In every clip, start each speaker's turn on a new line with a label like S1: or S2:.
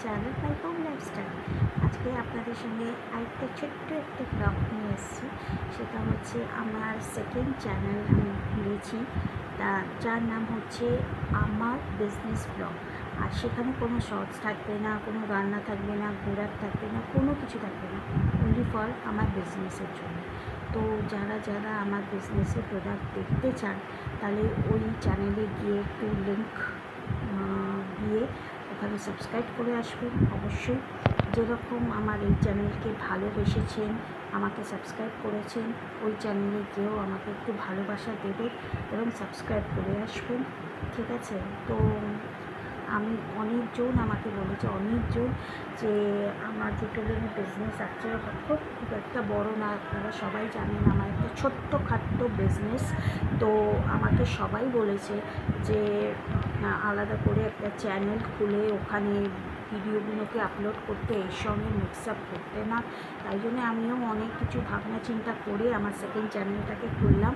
S1: Channel my home lifestyle. আজকে আপনাদের সঙ্গে আরেকটা ছোট্ট একটা ব্লগ নিয়ে এসেছি। সেটা হচ্ছে আমার সেকেন্ড চ্যানেল আমি খুলেছি, যার নাম হচ্ছে আমার বিজনেস ব্লগ। আর সেখানে কোনো শর্টস থাকবে না, কোনো রান্না থাকবে না, ঘোরার থাকবে না, কোনো কিছু থাকবে না, অনলি ফর আমার বিজনেসের জন্য। তো যারা যারা আমার বিজনেসের প্রোডাক্ট দেখতে চান, তাহলে ওই চ্যানেলে গিয়ে একটু লিঙ্ক দিয়ে ওখানে সাবস্ক্রাইব করে আসবেন অবশ্যই। যেরকম আমার এই চ্যানেলকে ভালোবেসেছেন, আমাকে সাবস্ক্রাইব করেছেন, ওই চ্যানেলে গিয়েও আমাকে একটু ভালোবাসা দেবেন এবং সাবস্ক্রাইব করে আসবেন, ঠিক আছে? তো আমি অনেকজন আমাকে বলেছে, অনেকজন, যে আমার দুটো বিজনেস আছে, খুব খুব একটা বড় না, আপনারা সবাই জানেন আমার একটা ছোট্টখাট্টো বিজনেস। তো আমাকে সবাই বলেছে যে আলাদা করে একটা চ্যানেল খুলে ওখানে ভিডিওগুলোকে আপলোড করতে, এর সঙ্গে মিক্স আপ করতে না। তাই জন্য আমিও অনেক কিছু ভাবনা চিন্তা করে আমার সেকেন্ড চ্যানেলটাকে খুললাম।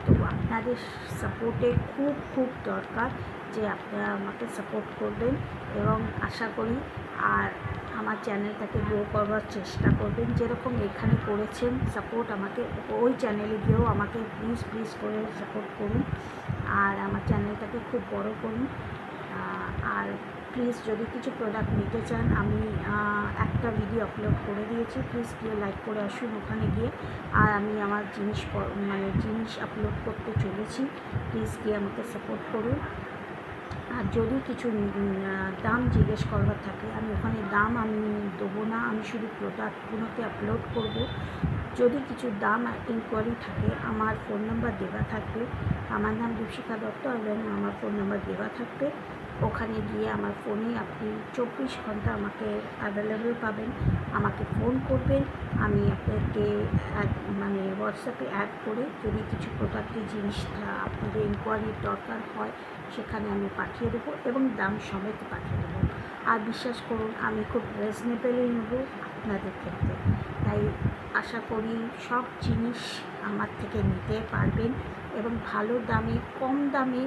S1: তো আপনাদের সাপোর্টে খুব খুব দরকার, যে আপনারা আমাকে সাপোর্ট করবেন এবং আশা করি আর আমার চ্যানেলটাকে গ্রো করবার চেষ্টা করবেন, যেরকম এখানে করেছেন সাপোর্ট আমাকে, ওই চ্যানেলে গিয়েও আমাকে প্লিজ প্লিজ করে সাপোর্ট করুন আর আমার চ্যানেলটাকে খুব বড় করুন। আর প্লিজ যদি কিছু প্রোডাক্ট নিতে চান, আমি একটা ভিডিও আপলোড করে দিয়েছি, প্লিজ গিয়ে লাইক করে আসুন ওখানে গিয়ে। আর আমি আমার জিনিস আপলোড করতে চলেছি, প্লিজ গিয়ে আমাকে সাপোর্ট করুন। আর যদি কিছু দাম জিজ্ঞেস করবার থাকে, আমি ওখানে দাম আমি দেবো না, আমি শুধু প্রোডাক্টগুলোকে আপলোড করব। যদি কিছু দাম ইনকোয়ারি থাকে, আমার ফোন নাম্বার দেওয়া থাকবে, আমার নাম দীপশিখা দত্ত এবং আমার ফোন নাম্বার দেওয়া থাকবে। ওখানে গিয়ে আমার ফোনে আপনি 24 ঘন্টা আমাকে অ্যাভেলেবেল পাবেন, আমাকে ফোন করবেন, আমি আপনাকে হোয়াটসঅ্যাপে অ্যাড করে যদি কিছু প্রোডাক্টের জিনিস আপনাদের ইনকোয়ারির দরকার হয়, সেখানে আমি পাঠিয়ে দেবো এবং দাম সমেত পাঠিয়ে দেবো। আর বিশ্বাস করুন, আমি খুব রিজনেবলই নেব আপনাদের ক্ষেত্রে। তাই আশা করি সব জিনিস আমার থেকে নিতে পারবেন এবং ভালো দামে, কম দামে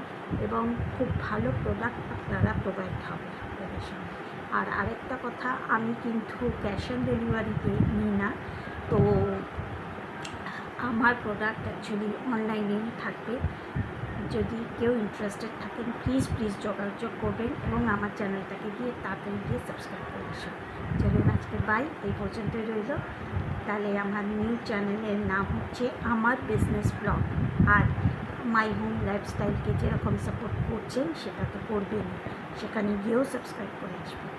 S1: এবং খুব ভালো প্রোডাক্ট আপনারা প্রোভাইড হবে আপনাদের সঙ্গে। আর আরেকটা কথা, আমি কিন্তু ক্যাশ অন ডেলিভারিতে নিই না। তো আমার প্রোডাক্ট অ্যাকচুয়ালি অনলাইনেই থাকবে। যদি কেউ ইন্টারেস্টেড থাকেন, প্লিজ প্লিজ যোগাযোগ করবেন এবং আমার চ্যানেলটাকে গিয়ে তাড়াতাড়ি গিয়ে সাবস্ক্রাইব করে আসুন। চলুন আজকে বাই, এই পর্যন্তই রইল। তাহলে আমার নিউ চ্যানেলের নাম হচ্ছে আমার বিজনেস ব্লগ। আর মাই হোম লাইফস্টাইলকে যেরকম সাপোর্ট করছেন সেটা তো করবেন, সেখানে গিয়েও সাবস্ক্রাইব করে আসবেন।